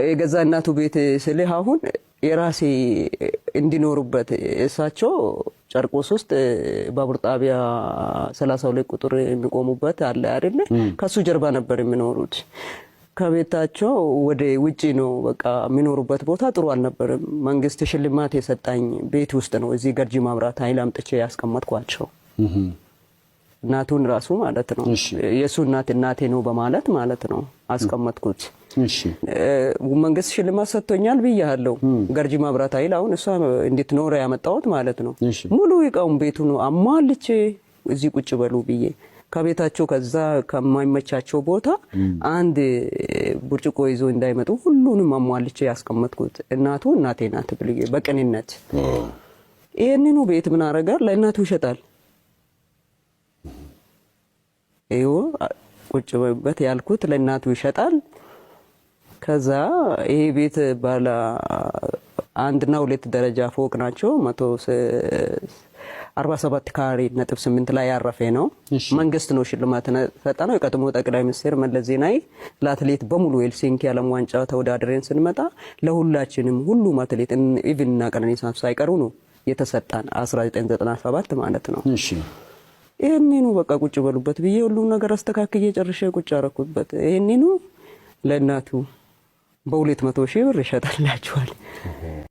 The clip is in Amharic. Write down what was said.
የገዛ እናቱ ቤት ስልህ አሁን የራሴ እንዲኖሩበት እሳቸው ጨርቆስ ውስጥ ባቡር ጣቢያ 32 ቁጥር የሚቆሙበት አለ አይደል? ከሱ ጀርባ ነበር የሚኖሩት። ከቤታቸው ወደ ውጪ ነው በቃ የሚኖሩበት ቦታ ጥሩ አልነበረም። መንግስት ሽልማት የሰጣኝ ቤት ውስጥ ነው እዚህ ገርጂ ማብራት ኃይል አምጥቼ ያስቀመጥኳቸው። እናቱን ራሱ ማለት ነው የሱ እናቴ ነው በማለት ማለት ነው አስቀመጥኩት። እሺ መንግስት ሽልማት ሰጥቶኛል ብያለሁ። ገርጂ ማብራት ኃይል አሁን እሷ እንድትኖር ያመጣሁት ማለት ነው። ሙሉ ይቃውን ቤቱ ነው አሟልቼ እዚህ ቁጭ በሉ ብዬ ከቤታቸው ከዛ ከማይመቻቸው ቦታ አንድ ብርጭቆ ይዞ እንዳይመጡ ሁሉንም አሟልቼ ያስቀመጥኩት። እናቴ ናት ብዬ በቅንነት ይሄንኑ ቤት ምን አረጋል ለእናቱ ይሸጣል። ይሄው ቁጭ በበት ያልኩት ለእናቱ ይሸጣል። ከዛ ይሄ ቤት ባለ 1 እና 2 ደረጃ ፎቅ ናቸው። 147 ካሬ ነጥብ 8 ላይ ያረፈ ነው። መንግስት ነው ሽልማት ሰጠነው። የቀድሞ ጠቅላይ ሚኒስትር መለስ ዜናዊ ለአትሌት በሙሉ ሄልሲንኪ ዓለም ዋንጫ ተወዳድረን ስንመጣ ለሁላችንም ሁሉም አትሌት ኢቭን እና ቀነኒሳ ሳይቀሩ ነው የተሰጣን 1997 ማለት ነው። እሺ ይሄንኑ በቃ ቁጭ በሉበት ብዬ ሁሉም ነገር አስተካክዬ ጨርሼ ቁጭ አረኩበት። ይሄንኑ ለእናቱ በ200,000 ብር ይሸጣላችኋል።